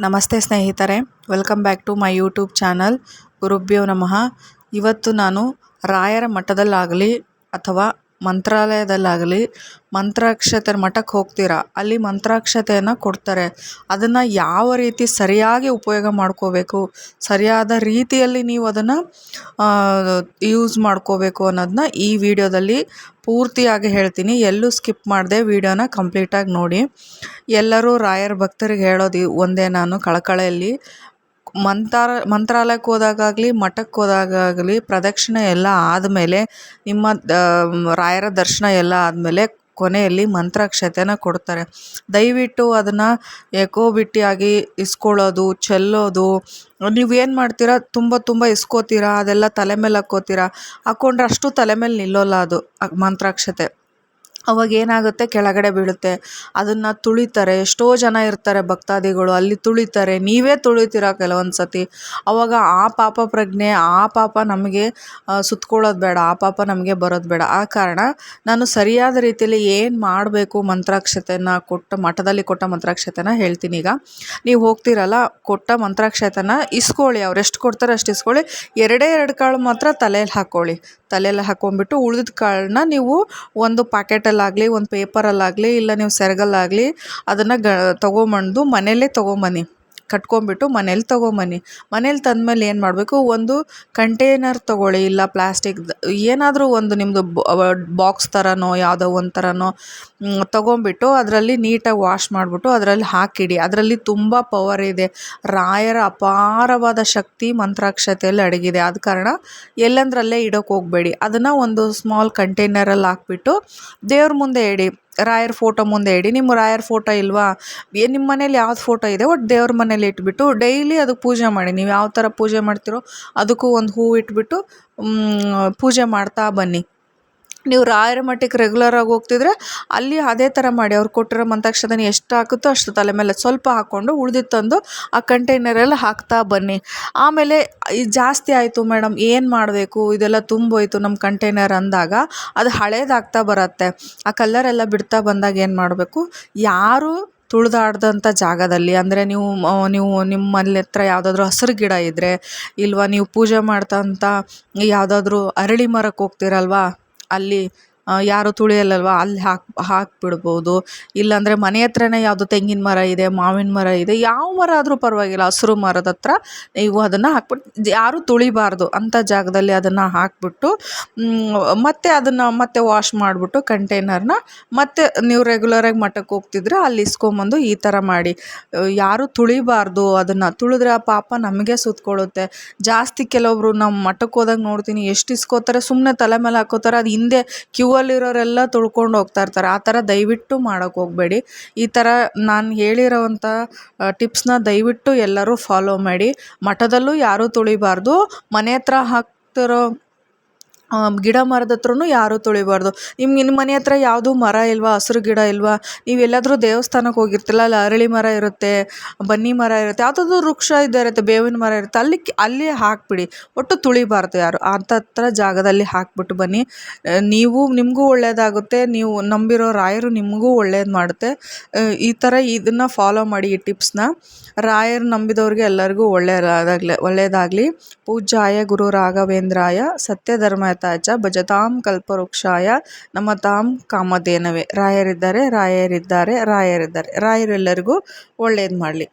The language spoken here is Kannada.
ನಮಸ್ತೆ ಸ್ನೇಹಿತರೆ, welcome back to my YouTube channel ಗುರುಭ್ಯೋ ನಮಃ. ಇವತ್ತು ನಾನು ರಾಯರ ಮಠದಲ್ಲಾಗಲಿ ಅಥವಾ ಮಂತ್ರಾಲಯದಲ್ಲಾಗಲಿ ಮಂತ್ರಾಕ್ಷತೆ ಮಠಕ್ಕೆ ಹೋಗ್ತೀರಾ, ಅಲ್ಲಿ ಮಂತ್ರಾಕ್ಷತೆಯನ್ನು ಕೊಡ್ತಾರೆ. ಅದನ್ನು ಯಾವ ರೀತಿ ಸರಿಯಾಗಿ ಉಪಯೋಗ ಮಾಡ್ಕೋಬೇಕು, ಸರಿಯಾದ ರೀತಿಯಲ್ಲಿ ನೀವು ಅದನ್ನು ಯೂಸ್ ಮಾಡ್ಕೋಬೇಕು ಅನ್ನೋದನ್ನ ಈ ವಿಡಿಯೋದಲ್ಲಿ ಪೂರ್ತಿಯಾಗಿ ಹೇಳ್ತೀನಿ. ಎಲ್ಲೂ ಸ್ಕಿಪ್ ಮಾಡದೆ ವಿಡಿಯೋನ ಕಂಪ್ಲೀಟಾಗಿ ನೋಡಿ. ಎಲ್ಲರೂ ರಾಯರ ಭಕ್ತರಿಗೆ ಹೇಳೋದು ಒಂದೇ, ನಾನು ಕಳಕಳಿಯಲ್ಲಿ ಮಂತ್ರಾಲಯಕ್ಕೆ ಹೋದಾಗಲಿ ಮಠಕ್ಕೆ ಹೋದಾಗಲಿ ಪ್ರದಕ್ಷಿಣೆ ಎಲ್ಲ ಆದಮೇಲೆ, ನಿಮ್ಮ ರಾಯರ ದರ್ಶನ ಎಲ್ಲ ಆದಮೇಲೆ ಕೊನೆಯಲ್ಲಿ ಮಂತ್ರಾಕ್ಷತೆನ ಕೊಡ್ತಾರೆ. ದಯವಿಟ್ಟು ಅದನ್ನು ಎಕೋಬಿಟ್ಟಿಯಾಗಿ ಇಸ್ಕೊಳ್ಳೋದು, ಚೆಲ್ಲೋದು, ನೀವೇನು ಮಾಡ್ತೀರಾ, ತುಂಬ ಇಸ್ಕೋತೀರಾ, ಅದೆಲ್ಲ ತಲೆ ಮೇಲೆ ಹಾಕ್ಕೊಂಡ್ರೆ ಅಷ್ಟು ತಲೆ ಮೇಲೆ ನಿಲ್ಲೋಲ್ಲ ಅದು ಮಂತ್ರಾಕ್ಷತೆ. ಅವಾಗ ಏನಾಗುತ್ತೆ, ಕೆಳಗಡೆ ಬೀಳುತ್ತೆ. ಅದನ್ನು ತುಳಿತಾರೆ. ಎಷ್ಟೋ ಜನ ಇರ್ತಾರೆ ಭಕ್ತಾದಿಗಳು, ಅಲ್ಲಿ ತುಳಿತಾರೆ. ನೀವೇ ತುಳಿತೀರ ಕೆಲವೊಂದು ಸತಿ. ಅವಾಗ ಆ ಪಾಪ ಪ್ರಜ್ಞೆ, ಆ ಪಾಪ ನಮಗೆ ಸುತ್ಕೊಳ್ಳೋದು ಬೇಡ, ಆ ಪಾಪ ನಮಗೆ ಬರೋದು ಬೇಡ. ಆ ಕಾರಣ ನಾನು ಸರಿಯಾದ ರೀತಿಯಲ್ಲಿ ಏನು ಮಾಡಬೇಕು, ಮಂತ್ರಾಕ್ಷತೆನ ಮಠದಲ್ಲಿ ಕೊಟ್ಟ ಮಂತ್ರಾಕ್ಷತೆನ ಹೇಳ್ತೀನಿ. ಈಗ ನೀವು ಹೋಗ್ತೀರಲ್ಲ, ಕೊಟ್ಟ ಮಂತ್ರಾಕ್ಷತೆನ ಇಸ್ಕೊಳ್ಳಿ. ಅವ್ರು ಎಷ್ಟು ಕೊಡ್ತಾರೆ ಅಷ್ಟು ಇಸ್ಕೊಳ್ಳಿ. ಎರಡು ಕಾಳು ಮಾತ್ರ ತಲೆಯಲ್ಲಿ ಹಾಕ್ಕೊಳ್ಳಿ. ತಲೆಯಲ್ಲಿ ಹಾಕ್ಕೊಂಡ್ಬಿಟ್ಟು ಉಳಿದ ಕಾಳನ್ನ ನೀವು ಒಂದು ಪ್ಯಾಕೆಟಲ್ಲಾಗಲಿ, ಒಂದು ಪೇಪರಲ್ಲಾಗಲಿ, ಇಲ್ಲ ನೀವು ಸೆರಗಲ್ಲಾಗಲಿ ಅದನ್ನು ತೊಗೊಂಬಂದು ಮನೆಯಲ್ಲೇ ತೊಗೊಂಬನ್ನಿ. ಕಟ್ಕೊಂಡ್ಬಿಟ್ಟು ಮನೇಲಿ ತೊಗೊಂಬನ್ನಿ. ಮನೇಲಿ ತಂದಮೇಲೆ ಏನು ಮಾಡಬೇಕು, ಒಂದು ಕಂಟೈನರ್ ತೊಗೊಳ್ಳಿ, ಇಲ್ಲ ಪ್ಲಾಸ್ಟಿಕ್ ಏನಾದರೂ ಒಂದು ನಿಮ್ಮದು ಬಾಕ್ಸ್ ಥರನೋ ಯಾವುದೋ ಒಂದು ಥರನೋ ತೊಗೊಂಬಿಟ್ಟು ಅದರಲ್ಲಿ ನೀಟಾಗಿ ವಾಶ್ ಮಾಡಿಬಿಟ್ಟು ಅದರಲ್ಲಿ ಹಾಕಿಡಿ. ಅದರಲ್ಲಿ ತುಂಬ ಪವರ್ ಇದೆ. ರಾಯರ ಅಪಾರವಾದ ಶಕ್ತಿ ಮಂತ್ರಾಕ್ಷತೆಯಲ್ಲಿ ಅಡಗಿದೆ. ಆದ ಕಾರಣ ಎಲ್ಲಂದ್ರಲ್ಲೇ ಇಡೋಕೆ ಹೋಗಬೇಡಿ. ಅದನ್ನು ಒಂದು ಸ್ಮಾಲ್ ಕಂಟೈನರಲ್ಲಿ ಹಾಕ್ಬಿಟ್ಟು ದೇವ್ರ ಮುಂದೆ ಇಡಿ. ರಾಯರ ಫೋಟೋ ಮುಂದೆ ಇಡಿ. ನಿಮ್ಮ ರಾಯರ ಫೋಟೋ ಇಲ್ವಾ, ನಿಮ್ಮ ಮನೇಲಿ ಯಾವ್ದು ಫೋಟೋ ಇದೆ ಒಟ್ಟು ದೇವ್ರ ಮನೇಲಿ ಇಟ್ಬಿಟ್ಟು ಡೈಲಿ ಅದಕ್ಕೆ ಪೂಜೆ ಮಾಡಿ. ನೀವು ಯಾವ ಥರ ಪೂಜೆ ಮಾಡ್ತೀರೋ ಅದಕ್ಕೂ ಒಂದು ಹೂವು ಇಟ್ಬಿಟ್ಟು ಪೂಜೆ ಮಾಡ್ತಾ ಬನ್ನಿ. ನೀವು ರಾಯರ ಮಠಕ್ಕೆ ರೆಗ್ಯುಲರಾಗಿ ಹೋಗ್ತಿದ್ರೆ ಅಲ್ಲಿ ಅದೇ ಥರ ಮಾಡಿ. ಅವ್ರು ಕೊಟ್ಟಿರೋ ಮಂತ್ರಾಕ್ಷತೆನ ಎಷ್ಟು ಹಾಕುತ್ತೋ ಅಷ್ಟು ತಲೆ ಮೇಲೆ ಸ್ವಲ್ಪ ಹಾಕ್ಕೊಂಡು ಉಳಿದಿದ್ದು ತಂದು ಆ ಕಂಟೈನರೆಲ್ಲ ಹಾಕ್ತಾ ಬನ್ನಿ. ಆಮೇಲೆ ಇದು ಜಾಸ್ತಿ ಆಯಿತು ಮೇಡಮ್, ಏನು ಮಾಡಬೇಕು, ಇದೆಲ್ಲ ತುಂಬೋಯ್ತು ನಮ್ಮ ಕಂಟೈನರ್ ಅಂದಾಗ ಅದು ಹಳೇದಾಗ್ತಾ ಬರುತ್ತೆ. ಆ ಕಲ್ಲರೆಲ್ಲ ಬಿಡ್ತಾ ಬಂದಾಗ ಏನು ಮಾಡಬೇಕು, ಯಾರು ತುಳಿದಾಡ್ದಂಥ ಜಾಗದಲ್ಲಿ, ಅಂದರೆ ನೀವು ನಿಮ್ಮ ಮನೆ ಹತ್ರ ಯಾವುದಾದ್ರೂ ಹಸಿರು ಗಿಡ ಇದ್ದರೆ, ಇಲ್ವಾ ನೀವು ಪೂಜೆ ಮಾಡ್ತಂಥ ಯಾವುದಾದ್ರೂ ಅರಳಿ ಮರಕ್ಕೆ ಹೋಗ್ತೀರಲ್ವಾ, ಅಲ್ಲಿ ಯಾರು ತುಳಿಯಲ್ಲಲ್ವ, ಅಲ್ಲಿ ಹಾಕ್ಬಿಡ್ಬೋದು. ಇಲ್ಲಾಂದರೆ ಮನೆ ಹತ್ರನೇ ಯಾವುದು ತೆಂಗಿನ ಮರ ಇದೆ, ಮಾವಿನ ಮರ ಇದೆ, ಯಾವ ಮರ ಆದರೂ ಪರವಾಗಿಲ್ಲ, ಹಸಿರು ಮರದ ಹತ್ರ ನೀವು ಅದನ್ನು ಹಾಕ್ಬಿಟ್ಟು, ಯಾರೂ ತುಳಿಬಾರ್ದು ಅಂಥ ಜಾಗದಲ್ಲಿ ಅದನ್ನು ಹಾಕ್ಬಿಟ್ಟು ಮತ್ತೆ ಅದನ್ನು ಮತ್ತೆ ವಾಶ್ ಮಾಡಿಬಿಟ್ಟು ಕಂಟೈನರ್ನ ಮತ್ತೆ ನೀವು ರೆಗ್ಯುಲರಾಗಿ ಮಠಕ್ಕೆ ಹೋಗ್ತಿದ್ರೆ ಅಲ್ಲಿ ಇಸ್ಕೊಂಬಂದು ಈ ಥರ ಮಾಡಿ. ಯಾರೂ ತುಳಿಬಾರ್ದು. ಅದನ್ನು ತುಳಿದ್ರೆ ಆ ಪಾಪ ನಮಗೆ ಸುತ್ಕೊಳ್ಳುತ್ತೆ. ಜಾಸ್ತಿ ಕೆಲವೊಬ್ರು ನಮ್ಮ ಮಠಕ್ಕೆ ಹೋದಾಗ ನೋಡ್ತೀನಿ, ಎಷ್ಟು ಇಸ್ಕೋತಾರೆ, ಸುಮ್ಮನೆ ತಲೆ ಮೇಲೆ ಹಾಕೋತಾರೆ. ಅದು ಹಿಂದೆ ಕ್ಯೂವಲ್ಲಿರೋರೆಲ್ಲ ತುಳ್ಕೊಂಡು ಹೋಗ್ತಾ ಇರ್ತಾರೆ. ಆ ಥರ ದಯವಿಟ್ಟು ಮಾಡೋಕ್ಕೆ ಹೋಗಬೇಡಿ. ಈ ಥರ ನಾನು ಹೇಳಿರೋವಂಥ ಟಿಪ್ಸ್ನ ದಯವಿಟ್ಟು ಎಲ್ಲರೂ ಫಾಲೋ ಮಾಡಿ. ಮಠದಲ್ಲೂ ಯಾರೂ ತುಳಿಬಾರ್ದು. ಮನೆ ಹತ್ರ ಹಾಕ್ತಿರೋ ಗಿಡ ಮರದ ಹತ್ರನೂ ಯಾರೂ ತುಳಿಬಾರ್ದು. ನಿಮ್ಮ ಮನೆ ಹತ್ರ ಯಾವುದೂ ಮರ ಇಲ್ವಾ, ಹಸಿರು ಗಿಡ ಇಲ್ವಾ, ನೀವೆಲ್ಲಾದರೂ ದೇವಸ್ಥಾನಕ್ಕೆ ಹೋಗಿರ್ತಿಲ್ಲ, ಅಲ್ಲಿ ಅರಳಿ ಮರ ಇರುತ್ತೆ, ಬನ್ನಿ ಮರ ಇರುತ್ತೆ, ಯಾವುದಾದ್ರೂ ವೃಕ್ಷ ಇರುತ್ತೆ, ಬೇವಿನ ಮರ ಇರುತ್ತೆ, ಅಲ್ಲಿ ಹಾಕಿಬಿಡಿ. ಒಟ್ಟು ತುಳಿಬಾರ್ದು ಯಾರು. ಅಂಥ ಜಾಗದಲ್ಲಿ ಹಾಕ್ಬಿಟ್ಟು ಬನ್ನಿ. ನಿಮಗೂ ಒಳ್ಳೆಯದಾಗುತ್ತೆ, ನೀವು ನಂಬಿರೋ ರಾಯರು ನಿಮಗೂ ಒಳ್ಳೇದು ಮಾಡುತ್ತೆ. ಈ ಥರ ಇದನ್ನು ಫಾಲೋ ಮಾಡಿ, ಈ ಟಿಪ್ಸ್ನ. ರಾಯರು ನಂಬಿದವ್ರಿಗೆ ಎಲ್ಲರಿಗೂ ಒಳ್ಳೆಯದಾಗಲಿ. ಪೂಜ್ಯಾಯ ಗುರು ರಾಘವೇಂದ್ರಾಯ ಸತ್ಯಧರ್ಮಯತಾಯ ಚ ಭಜತಾಂ ಕಲ್ಪವೃಕ್ಷಾಯ ನಮತಾಂ ಕಾಮಧೇನವೇ. ರಾಯರಿದ್ದಾರೆ, ರಾಯರೆಲ್ಲರಿಗೂ ಒಳ್ಳೇದು ಮಾಡಲಿ.